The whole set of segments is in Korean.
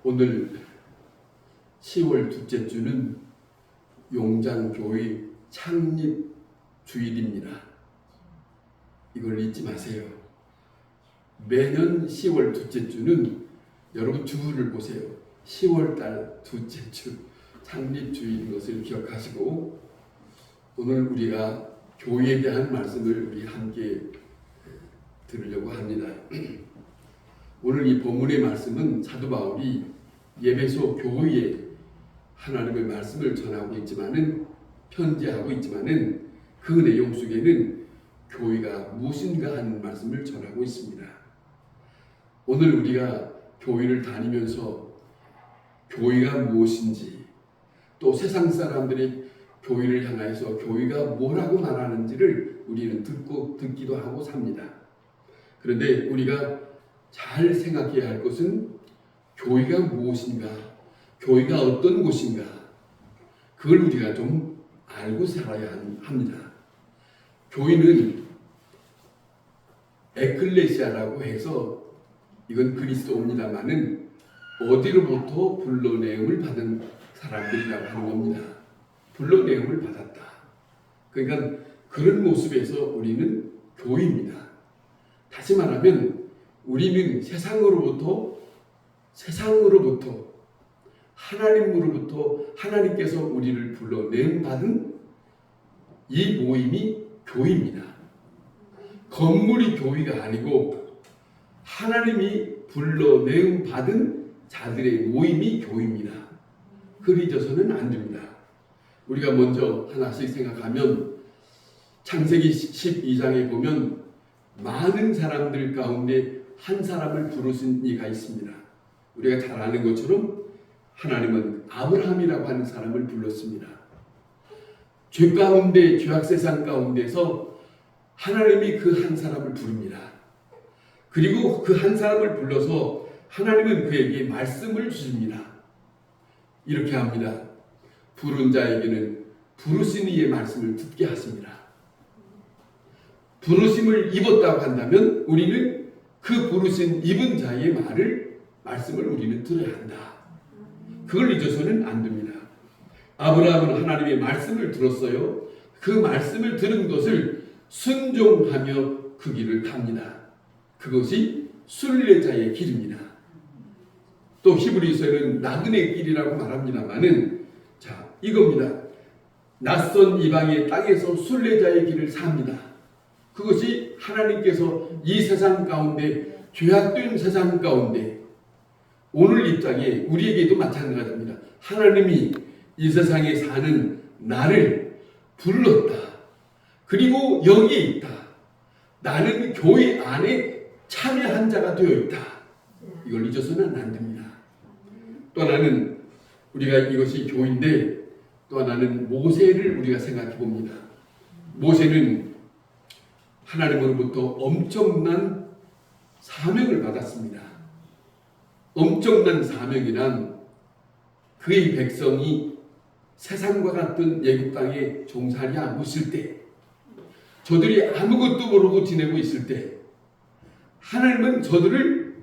오늘 10월 둘째 주는 용장교회 창립 주일입니다. 이걸 잊지 마세요. 매년 10월 둘째 주는 여러분 주를 보세요. 10월 달 둘째 주 창립 주일인 것을 기억하시고 오늘 우리가 교회에 대한 말씀을 우리 함께 들으려고 합니다. 오늘 이 본문의 말씀은 사도 바울이 에베소 교회에 하나님의 말씀을 전하고 있지만은 편지하고 있지만은 그 내용 속에는 교회가 무엇인가 하는 말씀을 전하고 있습니다. 오늘 우리가 교회를 다니면서 교회가 무엇인지 또 세상 사람들이 교회를 향해서 교회가 뭐라고 말하는지를 우리는 듣기도 하고 삽니다. 그런데 우리가 잘 생각해야 할 것은 교회가 무엇인가, 교회가 어떤 곳인가, 그걸 우리가 좀 알고 살아야 합니다. 교회는 에클레시아라고 해서 이건 그리스도입니다만은 어디로부터 불러내음을 받은 사람들이라고 하는 겁니다. 불러내음을 받았다. 그러니까 그런 모습에서 우리는 교회입니다. 다시 말하면 우리는 세상으로부터 하나님으로부터 하나님께서 우리를 불러내음 받은 이 모임이 교회입니다. 건물이 교회가 아니고 하나님이 불러내음 받은 자들의 모임이 교회입니다. 그걸 잊어서는 안 됩니다. 우리가 먼저 하나씩 생각하면 창세기 12장에 보면 많은 사람들 가운데 한 사람을 부르신 이가 있습니다. 우리가 잘 아는 것처럼 하나님은 아브라함이라고 하는 사람을 불렀습니다. 죄 가운데, 죄악세상 가운데서 하나님이 그 한 사람을 부릅니다. 그리고 그 한 사람을 불러서 하나님은 그에게 말씀을 주십니다. 이렇게 합니다. 부른 자에게는 부르신 이의 말씀을 듣게 하십니다. 부르심을 입었다고 한다면 우리는 그 부르신 입은 자의 말씀을 우리는 들어야 한다. 그걸 잊어서는 안 됩니다. 아브라함은 하나님의 말씀을 들었어요. 그 말씀을 들은 것을 순종하며 그 길을 갑니다. 그것이 순례자의 길입니다. 또 히브리서에는 나그네의 길이라고 말합니다만은 자 이겁니다. 낯선 이방의 땅에서 순례자의 길을 삽니다. 그것이 하나님께서 이 세상 가운데 죄악된 세상 가운데 오늘 입장에 우리에게도 마찬가지입니다. 하나님이 이 세상에 사는 나를 불렀다. 그리고 여기에 있다. 나는 교회 안에 참여한 자가 되어 있다. 이걸 잊어서는 안 됩니다. 또 하나는 우리가 이것이 교회인데 또 하나는 모세를 우리가 생각해 봅니다. 모세는 하나님으로부터 엄청난 사명을 받았습니다. 엄청난 사명이란 그의 백성이 세상과 같은 애굽 땅에 종살이 하고 있을 때 저들이 아무것도 모르고 지내고 있을 때 하나님은 저들을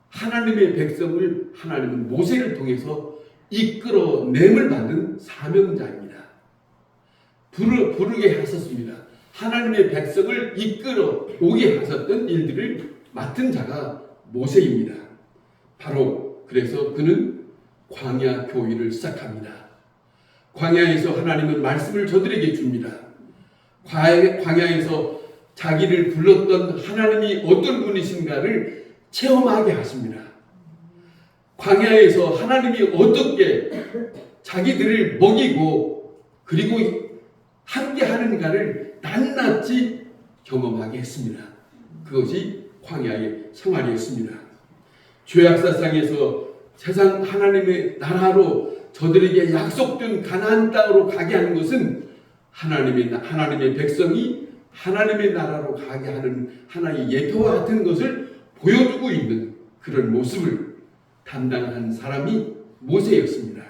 하나님의 백성을 하나님은 모세를 통해서 이끌어냄을 받은 사명자입니다. 부르게 하셨습니다. 하나님의 백성을 이끌어 오게 하셨던 일들을 맡은 자가 모세입니다. 바로 그래서 그는 광야 교회를 시작합니다. 광야에서 하나님은 말씀을 저들에게 줍니다. 광야에서 자기를 불렀던 하나님이 어떤 분이신가를 체험하게 하십니다. 광야에서 하나님이 어떻게 자기들을 먹이고 그리고 함께 하는가를 낱낱이 경험하게 했습니다. 그것이 광야의 생활이었습니다. 죄악사상에서 세상 하나님의 나라로 저들에게 약속된 가나안 땅으로 가게 하는 것은 하나님의 백성이 하나님의 나라로 가게 하는 하나의 예표와 같은 것을 보여주고 있는 그런 모습을 담당한 사람이 모세였습니다.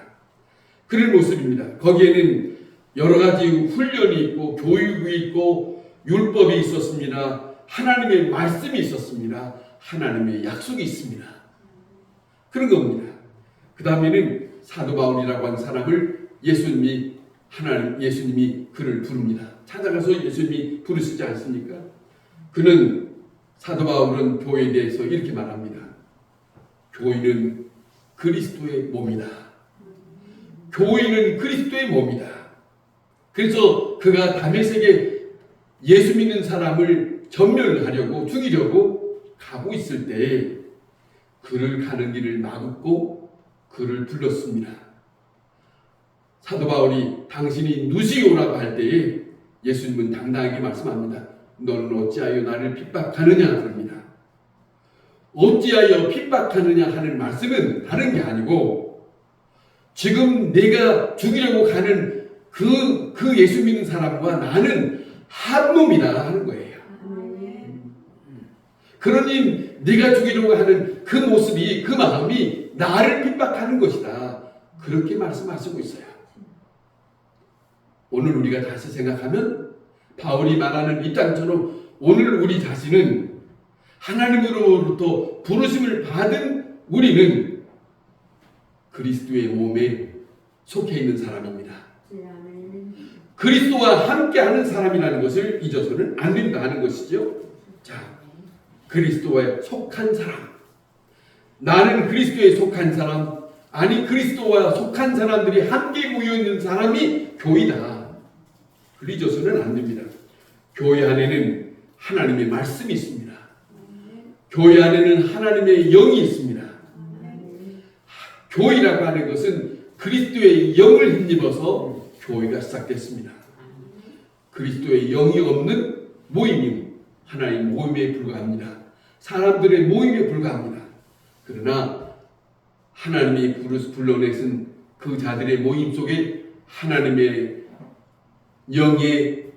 그런 모습입니다. 거기에는 여러 가지 훈련이 있고 교육이 있고 율법이 있었습니다. 하나님의 말씀이 있었습니다. 하나님의 약속이 있습니다. 그런 겁니다. 그 다음에는 사도 바울이라고 하는 사람을 예수님이 그를 부릅니다. 찾아가서 예수님이 부르시지 않습니까? 그는 사도 바울은 교회에 대해서 이렇게 말합니다. 교회는 그리스도의 몸이다. 교회는 그리스도의 몸이다. 그래서 그가 다메섹에 예수 믿는 사람을 전멸하려고 죽이려고 가고 있을 때에 그를 가는 길을 막고 그를 불렀습니다. 사도 바울이 당신이 누시오라고 할 때에 예수님은 당당하게 말씀합니다. 너는 어찌하여 나를 핍박하느냐 그럽니다. 어찌하여 핍박하느냐 하는 말씀은 다른 게 아니고 지금 내가 죽이려고 가는 그 예수 믿는 사람과 나는 한 몸이다 하는 거예요. 그러니 네가 죽이려고 하는 그 모습이 그 마음이 나를 핍박하는 것이다. 그렇게 말씀하시고 있어요. 오늘 우리가 다시 생각하면 바울이 말하는 입장처럼 오늘 우리 자신은 하나님으로부터 부르심을 받은 우리는 그리스도의 몸에 속해 있는 사람입니다. 그리스도와 함께하는 사람이라는 것을 잊어서는 안 된다는 것이죠. 자, 그리스도에 속한 사람. 나는 그리스도에 속한 사람, 아니 그리스도와 속한 사람들이 함께 모여 있는 사람이 교회다. 그걸 잊어서는 안 됩니다. 교회 안에는 하나님의 말씀이 있습니다. 교회 안에는 하나님의 영이 있습니다. 교회라고 하는 것은 그리스도의 영을 힘입어서 교회가 시작됐습니다. 그리스도의 영이 없는 모임이 하나님 모임에 불과합니다. 사람들의 모임에 불과합니다. 그러나 하나님이 불러내신 그 자들의 모임 속에 하나님의 영의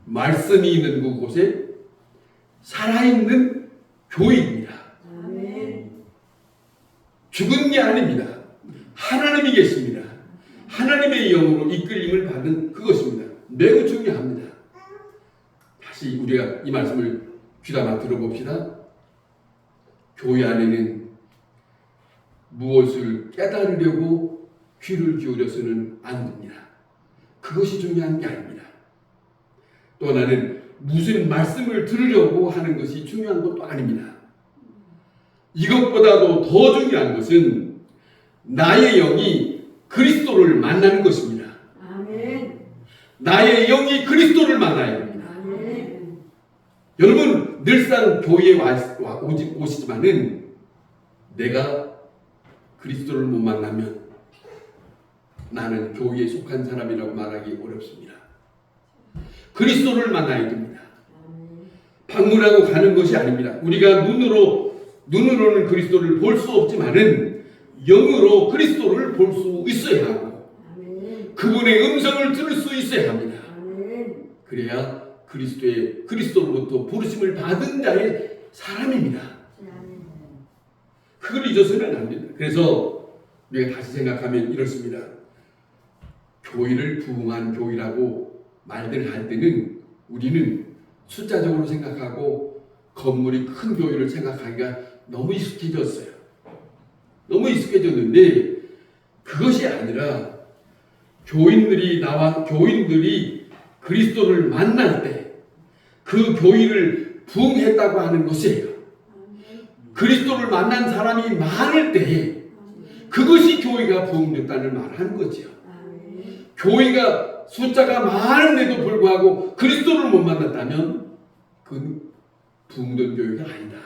말씀이 있는 그곳에 살아있는 교회입니다. 죽은 게 아닙니다. 하나님이 계십니다. 하나님의 영으로 이끌림을 받은 그것입니다. 매우 중요합니다. 다시 우리가 이 말씀을 귀담아 들어봅시다. 교회 안에는 무엇을 깨달으려고 귀를 기울여서는 안 됩니다. 그것이 중요한 게 아닙니다. 또 나는 무슨 말씀을 들으려고 하는 것이 중요한 것도 아닙니다. 이것보다도 더 중요한 것은 나의 영이 그리스도를 만나는 것입니다. 아멘. 나의 영이 그리스도를 만나야 합니다. 아멘. 여러분 늘상 교회에 오시지만은 내가 그리스도를 못 만나면 나는 교회에 속한 사람이라고 말하기 어렵습니다. 그리스도를 만나야 됩니다. 방문하고 가는 것이 아닙니다. 우리가 눈으로는 그리스도를 볼 수 없지만은 영으로 그리스도를 볼 수 있어야 하고 그분의 음성을 들을 수 있어야 합니다. 그래야 그리스도로부터 부르심을 받은 자의 사람입니다. 그걸 잊어서는 안 됩니다. 그래서 우리가 다시 생각하면 이렇습니다. 교회를 부흥한 교회라고 말들 할 때는 우리는 숫자적으로 생각하고 건물이 큰 교회를 생각하기가 너무 익숙해졌어요. 너무 익숙해졌는데 그것이 아니라 교인들이 그리스도를 만날 때 그 교회를 부흥했다고 하는 것이에요. 그리스도를 만난 사람이 많을 때 그것이 교회가 부흥됐다는 말을 하는 거죠. 교회가 숫자가 많은데도 불구하고 그리스도를 못 만났다면 그건 부흥된 교회가 아니다.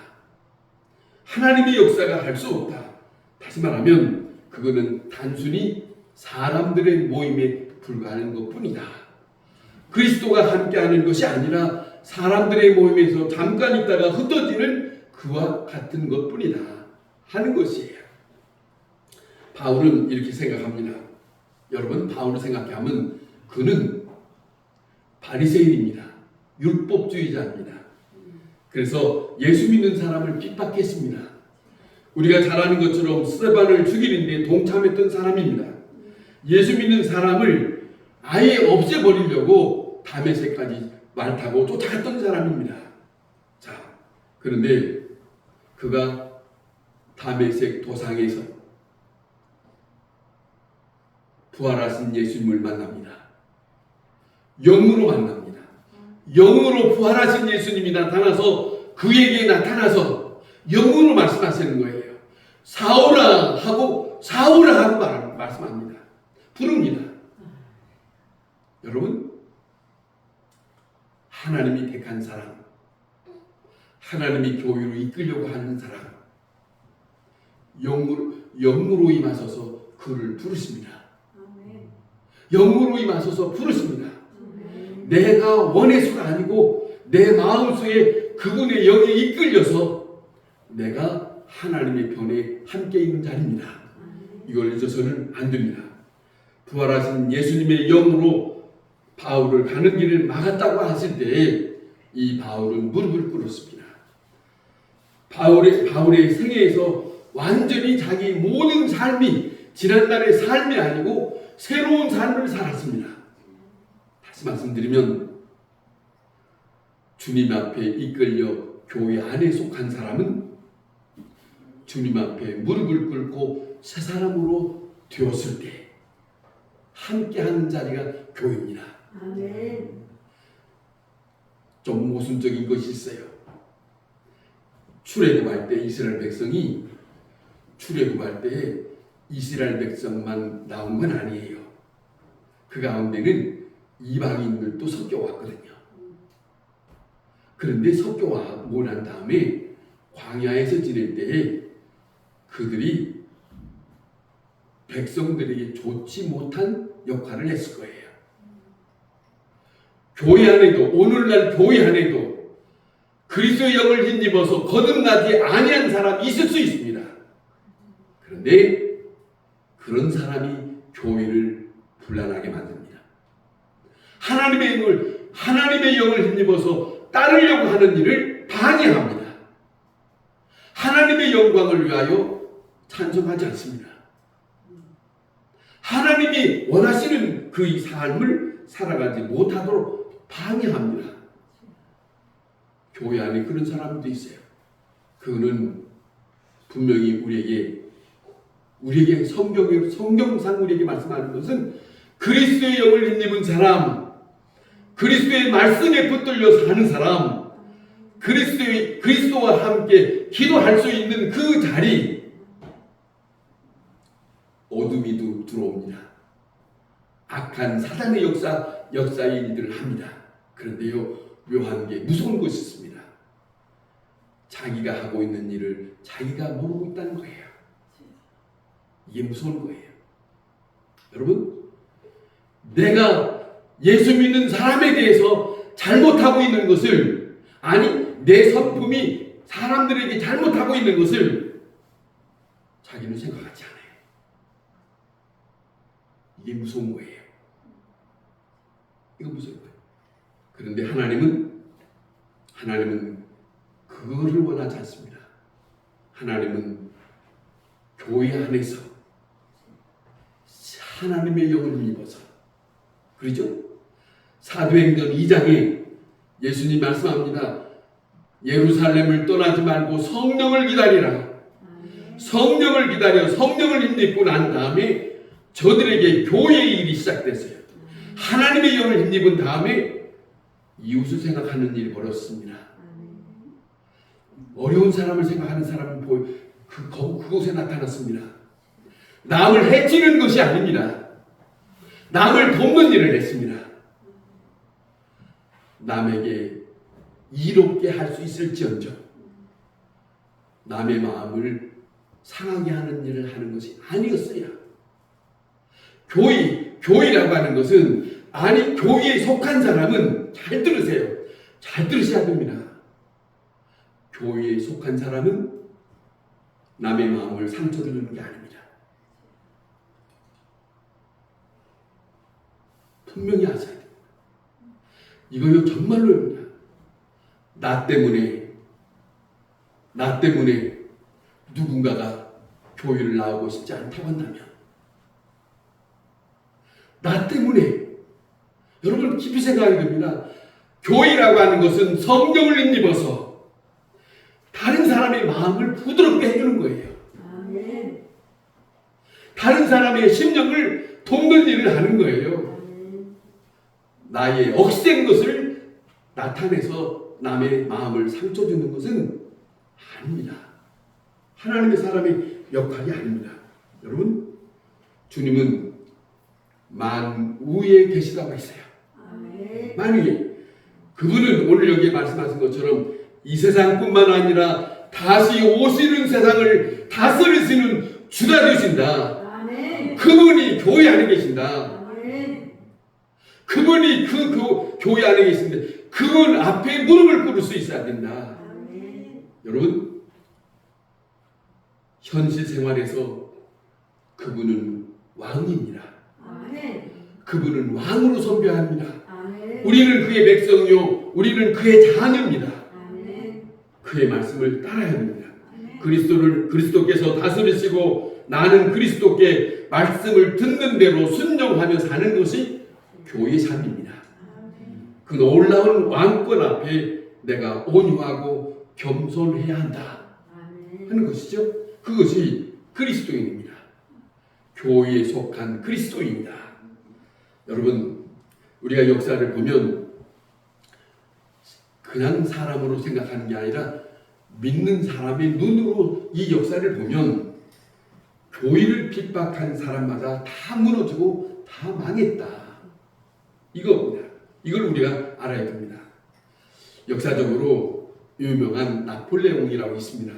하나님의 역사가 할 수 없다. 다시 말하면 그거는 단순히 사람들의 모임에 불과한 것뿐이다. 그리스도가 함께하는 것이 아니라 사람들의 모임에서 잠깐 있다가 흩어지는 그와 같은 것뿐이다 하는 것이에요. 바울은 이렇게 생각합니다. 여러분 바울을 생각하면 그는 바리새인입니다. 율법주의자입니다. 그래서 예수 믿는 사람을 핍박했습니다. 우리가 잘 아는 것처럼 스데반을 죽이는데 동참했던 사람입니다. 예수 믿는 사람을 아예 없애버리려고 다메섹까지 말 타고 쫓아갔던 사람입니다. 자, 그런데 그가 다메섹 도상에서 부활하신 예수님을 만납니다. 영으로 만납니다. 영으로 부활하신 예수님이 나타나서 그에게 나타나서 영으로 말씀하시는 거예요. 사오라 하고 말씀합니다. 부릅니다. 여러분, 하나님이 택한 사람, 하나님이 교회로 이끌려고 하는 사람, 영으로 임하셔서 그를 부르십니다. 영으로 임하셔서 부르십니다. 내가 원해서가 아니고 내 마음속에 그분의 영에 이끌려서 내가 하나님의 편에 함께 있는 자입니다. 이걸 잊어서는 안 됩니다. 부활하신 예수님의 영으로 바울을 가는 길을 막았다고 하실 때 이 바울은 무릎을 꿇었습니다. 바울의 생애에서 완전히 자기 모든 삶이 지난날의 삶이 아니고 새로운 삶을 살았습니다. 다시 말씀드리면 주님 앞에 이끌려 교회 안에 속한 사람은 주님 앞에 무릎을 꿇고 새 사람으로 되었을 때 함께하는 자리가 교회입니다. 아멘. 좀 모순적인 것이 있어요. 출애굽할 때 이스라엘 백성이 출애굽할 때 이스라엘 백성만 나온 건 아니에요. 그 가운데는 이방인들도 섞여왔거든요. 그런데 섞여오고 난 다음에 광야에서 지낼 때에 그들이 백성들에게 좋지 못한 역할을 했을 거예요. 교회 안에도, 오늘날 교회 안에도 그리스도의 영을 힘입어서 거듭나지 아니한 사람이 있을 수 있습니다. 그런데 그런 사람이 교회를 분란하게 만듭니다. 하나님의 영을 힘입어서 따르려고 하는 일을 방해합니다. 하나님의 영광을 위하여 찬송하지 않습니다. 하나님이 원하시는 그 삶을 살아가지 못하도록 방해합니다. 교회 안에 그런 사람도 있어요. 그거는 분명히 우리에게 성경상 우리에게 말씀하는 것은 그리스도의 영을 힘입은 사람, 그리스도의 말씀에 붙들려 사는 사람, 그리스도와 함께 기도할 수 있는 그 자리, 어둠이 들어옵니다. 악한 사단의 역사의 일들을 합니다. 그런데요, 묘한 게 무서운 것이 있습니다. 자기가 하고 있는 일을 자기가 모르고 있다는 거예요. 이게 무서운 거예요. 여러분, 내가 예수 믿는 사람에 대해서 잘못하고 있는 것을, 아니 내 성품이 사람들에게 잘못하고 있는 것을 자기는 생각하지 않아요. 이게 무서운 거예요. 이거 무서운 거예요. 그런데 하나님은 그거를 원하지 않습니다. 하나님은 교회 안에서 하나님의 영을 입어서, 그렇죠? 사도행전 2장에 예수님 말씀합니다. 예루살렘을 떠나지 말고 성령을 기다리라. 성령을 기다려 성령을 힘입고 난 다음에 저들에게 교회의 일이 시작됐어요. 하나님의 영을 힘입은 다음에 이웃을 생각하는 일이 벌어졌습니다. 어려운 사람을 생각하는 사람은 그곳에 나타났습니다. 남을 해치는 것이 아닙니다. 남을 돕는 일을 했습니다. 남에게 이롭게 할 수 있을지언정 남의 마음을 상하게 하는 일을 하는 것이 아니었어요. 교회라고 하는 것은, 아니 교회에 속한 사람은 잘 들으세요. 잘 들으셔야 됩니다. 교회에 속한 사람은 남의 마음을 상처 주는 게 아닙니다. 분명히 아셔야 됩니다. 이거요 정말로입니다. 나 때문에 누군가가 교회를 나오고 싶지 않다고 한다면, 나 때문에, 여러분 깊이 생각이 됩니다. 교회라고 하는 것은 성령을 힘입어서 다른 사람의 마음을 부드럽게 해주는 거예요. 아멘. 다른 사람의 심령을 돕는 일을 하는 거예요. 나의 억센 것을 나타내서 남의 마음을 상처 주는 것은 아닙니다. 하나님의 사람의 역할이 아닙니다. 여러분, 주님은 만우에 계시다고 했어요. 만우에. 그분은 오늘 여기에 말씀하신 것처럼 이 세상뿐만 아니라 다시 오시는 세상을 다스리시는 주가 되신다. 그분이 교회 안에 계신다. 그분이 그 교회 안에 계신데 그분 앞에 무릎을 꿇을 수 있어야 된다. 여러분, 현실 생활에서 그분은 왕입니다. 그분은 왕으로 선배해야 합니다. 우리는 그의 백성이요, 우리는 그의 자녀입니다. 그의 말씀을 따라야 합니다. 그리스도께서 다스리시고 나는 그리스도께 말씀을 듣는 대로 순종하며 사는 것이 교회의 삶입니다. 그 놀라운 왕권 앞에 내가 온유하고 겸손해야 한다 하는 것이죠. 그것이 그리스도인입니다. 교회에 속한 그리스도인이다. 여러분, 우리가 역사를 보면 그냥 사람으로 생각하는 게 아니라 믿는 사람의 눈으로 이 역사를 보면 교회를 핍박한 사람마다 다 무너지고 다 망했다. 이겁니다. 이걸 우리가 알아야 됩니다. 역사적으로 유명한 나폴레옹이라고 있습니다.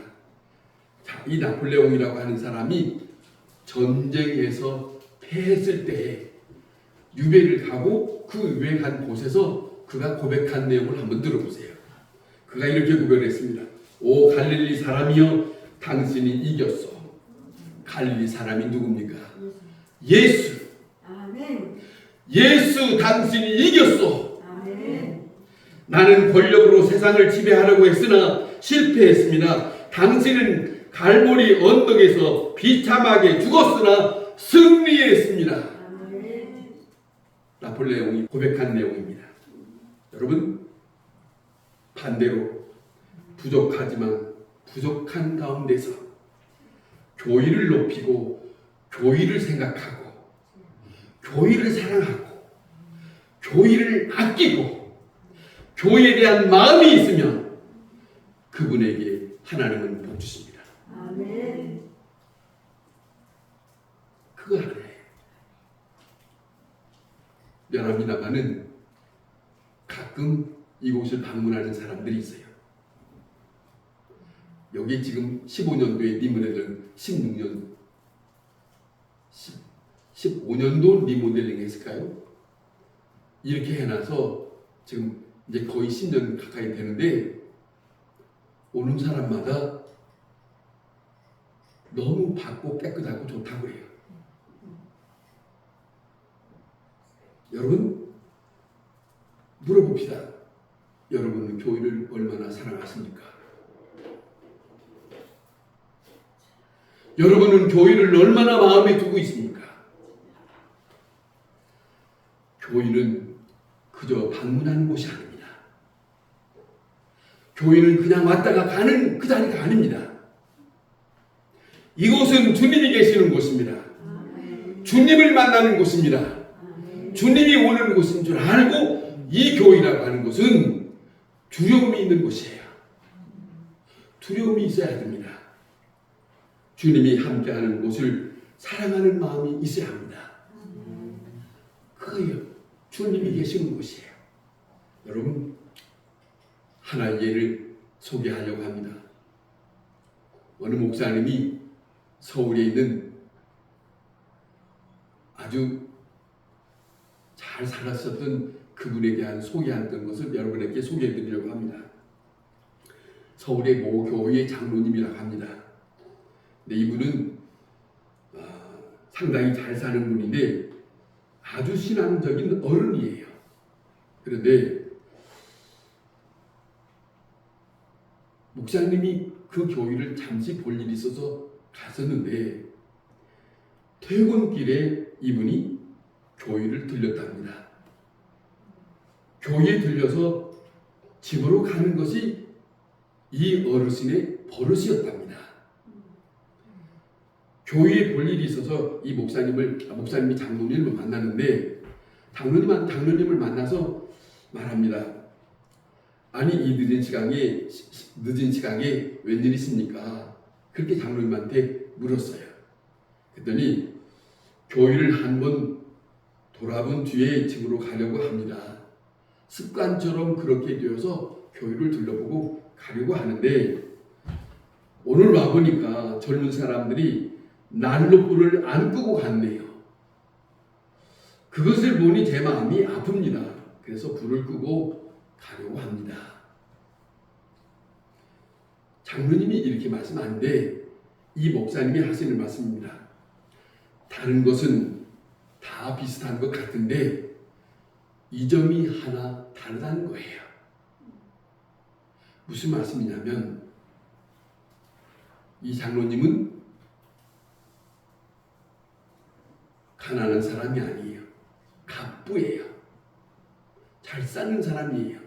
자, 이 나폴레옹이라고 하는 사람이 전쟁에서 패했을 때 유배를 가고 그 유배 간 곳에서 그가 고백한 내용을 한번 들어보세요. 그가 이렇게 고백했습니다. 오 갈릴리 사람이여, 당신이 이겼어. 갈릴리 사람이 누굽니까? 예수. 아멘. 예수, 당신이 이겼어. 아멘. 나는 권력으로 세상을 지배하려고 했으나 실패했습니다. 당신은 갈보리 언덕에서 비참하게 죽었으나 승리했습니다. 아멘. 나폴레옹이 고백한 내용입니다. 여러분, 반대로 부족하지만 부족한 가운데서 교회를 높이고 교회를 생각하고 교회를 사랑하고 교회를 아끼고 교회에 대한 마음이 있으면 그분에게 하나님은 복 주십니다. 아멘. 그거 하나예요. 미안합니다만은 가끔 이곳을 방문하는 사람들이 있어요. 여기 지금 15년도에 리모델링 15년도 리모델링 했을까요? 이렇게 해놔서 지금 이제 거의 10년 가까이 되는데 오는 사람마다 너무 밝고 깨끗하고 좋다고 해요. 여러분, 물어봅시다. 여러분은 교회를 얼마나 사랑하십니까? 여러분은 교회를 얼마나 마음에 두고 있습니까? 교회는 그저 방문하는 곳이 아닙니다. 교회는 그냥 왔다가 가는 그 자리가 아닙니다. 이곳은 주님이 계시는 곳입니다. 주님을 만나는 곳입니다. 주님이 오는 곳인 줄 알고 이 교회라고 하는 곳은 두려움이 있는 곳이에요. 두려움이 있어야 됩니다. 주님이 함께하는 곳을 사랑하는 마음이 있어야 합니다. 그거예요. 주님이 계시는 곳이에요. 여러분, 하나의 예를 소개하려고 합니다. 어느 목사님이 서울에 있는 아주 잘 살았었던 그분에 대한 소개했던 것을 여러분에게 소개해 드리려고 합니다. 서울의 모 교회의 장로님이라고 합니다. 근데 이분은 상당히 잘 사는 분인데 아주 신앙적인 어른이에요. 그런데 목사님이 그 교회를 잠시 볼 일이 있어서 갔었는데 퇴근길에 이분이 교회를 들렸답니다. 교회에 들려서 집으로 가는 것이 이 어르신의 버릇이었답니다. 교회에 볼 일이 있어서 이 목사님이 장로님을 만나는데 장로님을 만나서 말합니다. 아니 이 늦은 시간에 웬일 있습니까? 그렇게 장로님한테 물었어요. 그랬더니 교회를 한번 돌아본 뒤에 집으로 가려고 합니다. 습관처럼 그렇게 되어서 교회를 둘러보고 가려고 하는데 오늘 와보니까 젊은 사람들이 난로불을 안 끄고 갔네요. 그것을 보니 제 마음이 아픕니다. 그래서 불을 끄고 가려고 합니다. 장로님이 이렇게 말씀하는데 이 목사님이 하시는 말씀입니다. 다른 것은 다 비슷한 것 같은데 이 점이 하나 다르다는 거예요. 무슨 말씀이냐면 이 장로님은 가난한 사람이 아니에요. 갑부예요. 잘 사는 사람이에요.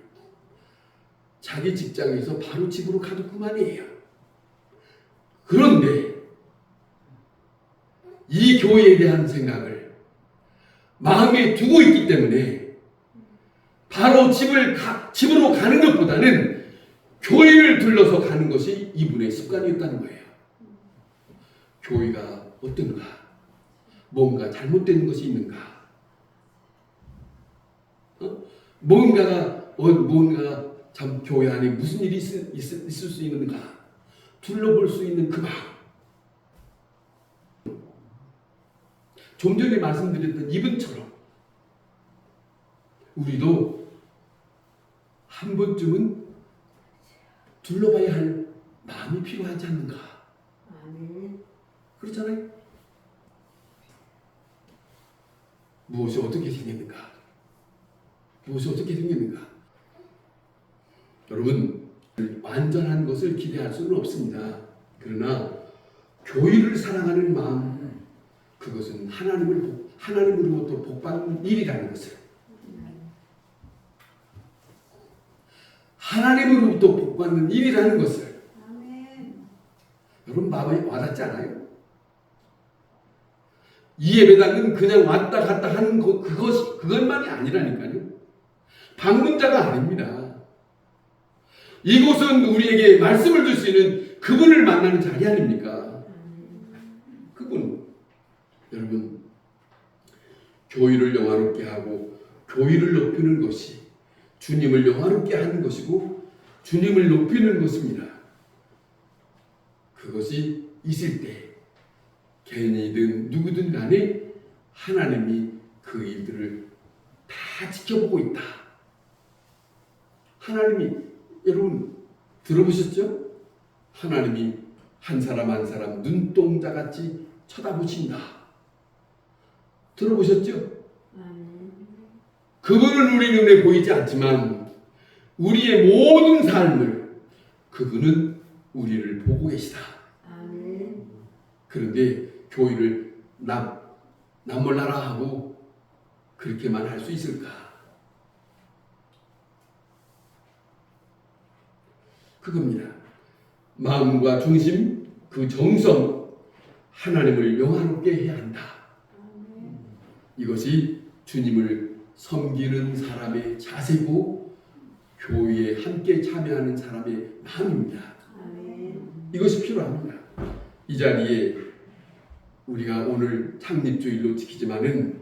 자기 직장에서 바로 집으로 가도 그만이에요. 그런데 이 교회에 대한 생각을 마음에 두고 있기 때문에 바로 집으로 가는 것보다는 교회를 둘러서 가는 것이 이분의 습관이었다는 거예요. 교회가 어떤가? 뭔가 잘못된 것이 있는가? 뭔가 참 교회 안에 무슨 일이 있을 수 있는가? 둘러볼 수 있는 그 마음. 좀 전에 말씀드렸던 이분처럼 우리도 한 번쯤은 둘러봐야 할 마음이 필요하지 않는가? 그렇잖아요. 무엇이 어떻게 생겼는가? 무엇이 어떻게 생겼는가? 여러분, 완전한 것을 기대할 수는 없습니다. 그러나 교회를 사랑하는 마음, 그것은 하나님으로부터 복받는 일이라는 것을, 하나님으로부터 복받는 일이라는 것을 여러분 마음에 와닿지 않아요? 이 예배당은 그냥 왔다 갔다 하는 그것만이 아니라니까요. 방문자가 아닙니다. 이곳은 우리에게 말씀을 줄 수 있는 그분을 만나는 자리 아닙니까? 그분, 여러분, 교회를 영화롭게 하고 교회를 높이는 것이 주님을 영화롭게 하는 것이고 주님을 높이는 것입니다. 그것이 있을 때 개인이든 누구든 간에 하나님이 그 일들을 다 지켜보고 있다. 하나님이, 여러분 들어보셨죠? 하나님이 한 사람 한 사람 눈동자같이 쳐다보신다. 들어보셨죠? 그분은 우리 눈에 보이지 않지만 우리의 모든 삶을 그분은 우리를 보고 계시다. 그런데 교회를 남몰라라 하고 그렇게만 할 수 있을까? 그겁니다. 마음과 중심, 그 정성, 하나님을 영화롭게 해야 한다. 이것이 주님을 섬기는 사람의 자세고 교회에 함께 참여하는 사람의 마음입니다. 이것이 필요합니다. 이 자리에 우리가 오늘 창립주일로 지키지만은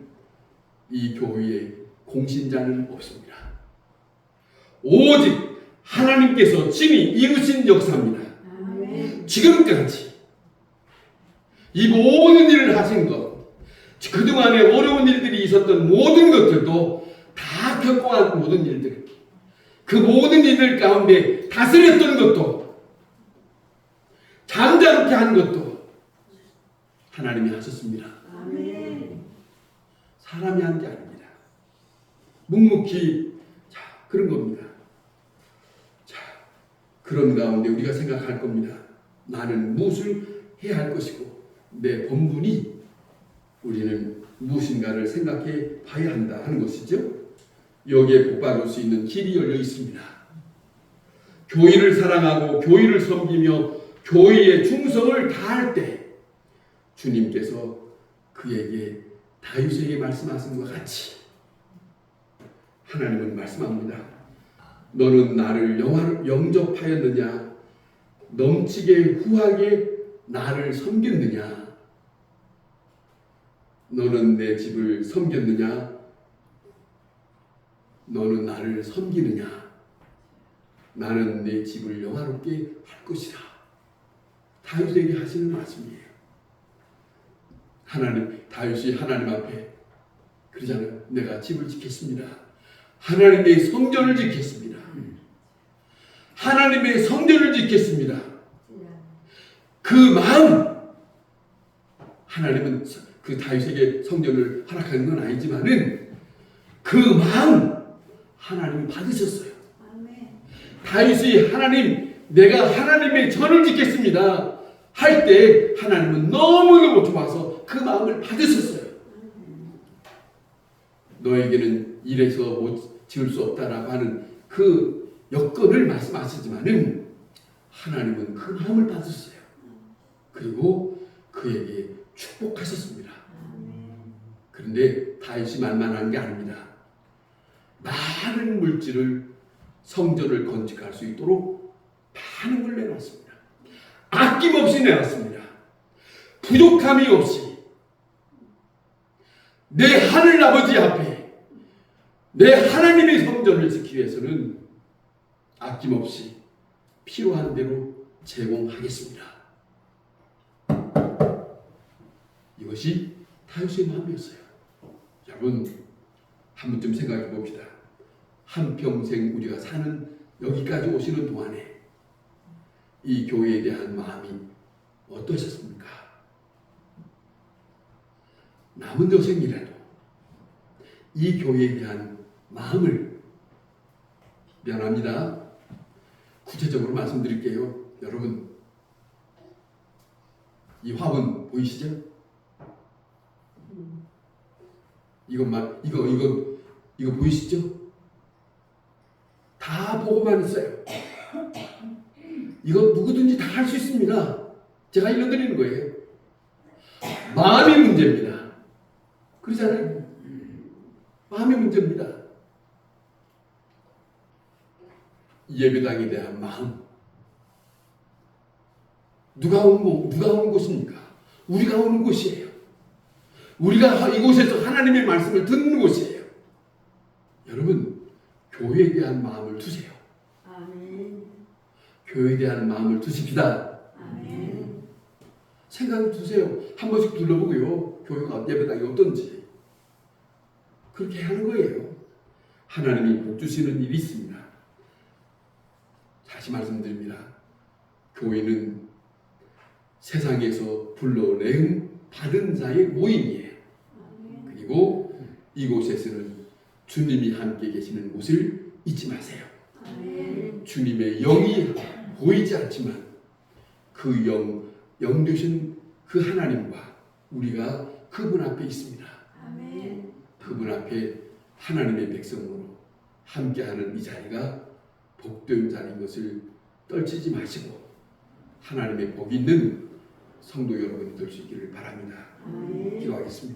이 교회에 공신자는 없습니다. 오직 하나님께서 친히 이루신 역사입니다. 지금까지 이 모든 일을 하신 것, 그동안에 어려운 일들이 있었던 모든 것들도 다 겪어간 모든 일들, 그 모든 일들 가운데 다스렸던 것도 잠잠케 한 것도 하나님이 하셨습니다. 사람이 한 게 아닙니다. 묵묵히 그런 겁니다. 그런 가운데 우리가 생각할 겁니다. 나는 무엇을 해야 할 것이고 내 본분이 우리는 무엇인가를 생각해 봐야 한다 하는 것이죠. 여기에 복받을 수 있는 길이 열려 있습니다. 교회를 사랑하고 교회를 섬기며 교회에 충성을 다할 때 주님께서 그에게 다윗에게 말씀하신 것 같이 하나님은 말씀합니다. 너는 나를 영접하였느냐? 넘치게 후하게 나를 섬겼느냐? 너는 내 집을 섬겼느냐? 너는 나를 섬기느냐? 나는 내 집을 영화롭게 할 것이라. 다윗에게 하시는 말씀이에요. 다윗이 하나님 앞에 그러잖아요. 내가 집을 짓겠습니다. 하나님의 성전을 짓겠습니다. 하나님의 성전을 짓겠습니다. 그 마음, 하나님은 그 다윗에게 성전을 허락하는 건 아니지만은 그 마음 하나님이 받으셨어요. 다윗이 내가 하나님의 전을 짓겠습니다 할 때 하나님은 너무너무 좋아서 그 마음을 받으셨어요. 너에게는 이래서 못 지을 수 없다라고 하는 그 여건을 말씀하시지만은 하나님은 그 마음을 받으셨어요. 그리고 그에게 축복하셨습니다. 그런데 다윗이 만만한 게 아닙니다. 많은 물질을 성전을 건축할 수 있도록 많은 걸 내놨습니다. 아낌없이 내놨습니다. 부족함이 없이 내 하늘 아버지 앞에 내 하나님의 성전을 지키기 위해서는 아낌없이 필요한 대로 제공하겠습니다. 이것이 다윗의 마음이었어요. 여러분 한 번쯤 생각해 봅시다. 한평생 우리가 사는 여기까지 오시는 동안에 이 교회에 대한 마음이 어떠셨습니까? 남은 여생이라도 이 교회에 대한 마음을 미안합니다. 구체적으로 말씀드릴게요. 여러분 이 화분 보이시죠? 이거 보이시죠? 다 보고만 있어요. 이거 누구든지 다 할 수 있습니다. 제가 일러드리는 거예요. 마음이 문제입니다. 그러잖아요. 마음이 문제입니다. 예배당에 대한 마음. 누가 온 곳입니까? 우리가 오는 곳이에요. 우리가 이곳에서 하나님의 말씀을 듣는 곳이에요. 여러분, 교회에 대한 마음을 두세요. 아멘. 교회에 대한 마음을 두십시다. 아멘. 생각을 두세요. 한 번씩 둘러보고요. 교회가 예배당이 어떤지. 그렇게 하는 거예요. 하나님이 복 주시는 일이 있습니다. 다시 말씀드립니다. 교회는 세상에서 불러내음 받은 자의 모임이에요. 그리고 이곳에서는 주님이 함께 계시는 곳을 잊지 마세요. 주님의 영이 보이지 않지만 그 영 되신 그 하나님과 우리가 그분 앞에 있습니다. 그분 앞에 하나님의 백성으로 함께하는 이 자리가 복된 자리인 것을 떨치지 마시고 하나님의 복 있는 성도 여러분이 될 수 있기를 바랍니다. 기도하겠습니다.